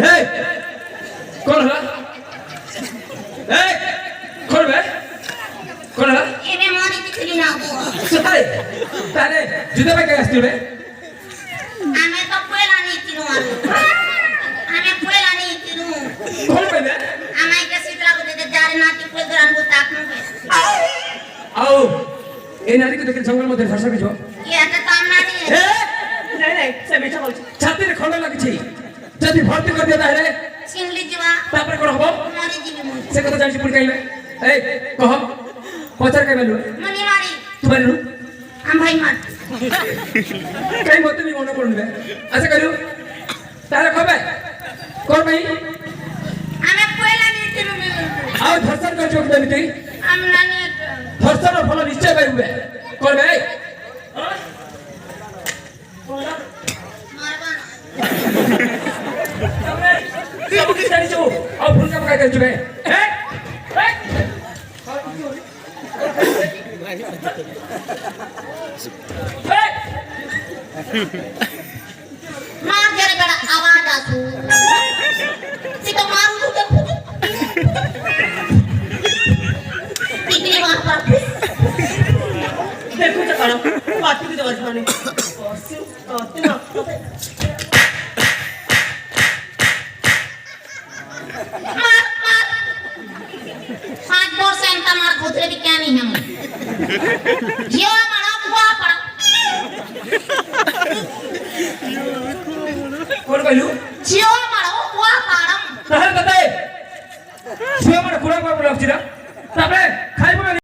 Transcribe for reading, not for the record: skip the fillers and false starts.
हे कौन है हे कौन है कौन है ये मैं मारी दिखली ना को सही तारे जुदे पे क्या आस्ती रे हमें तो पहला नहीं तीनों हमें पहला नहीं तीनों कौन पहले हमें के सीतला को दे जारे नाती कोई दरान को ताक में आओ ये नारी को देखे जंगल में धरसा के जो ये तो काम ना नहीं हे नहीं से बेटा बोल छाती रे खंड लागी छी जदी भर्ती कर दिया है सिंगली जीवा तापर कोन हबो मारी जीवी मुझे से कथा जानि पुर कहले ए कह पचार के बेलु मनी मारी तू बेलु हम भाई मार कई मत नहीं मने पड़ने अच्छा करू तारे खबे कोन भाई हमें पहला नहीं तीनों में आओ धरसन कर चोक देबी तई हम नानी धरसन फल निश्चय पाइबे कोन भाई मारवा सब की जानि छु और फुल का पकाई कर चुके हे मार जरे बड़ा आवाज आसू सिको मारू तो देखो टिकली मार पर देखो तो करो पार्टी की दवाई खाने तेना मार मार 5% मार खुदरे भी क्या नहीं हम जियो मारा बुआ पड़ा कोन कहलु जियो मारा बुआ पड़ा ताहे बताए छुआ मार कुड़ा पर लगছিরা তারপরে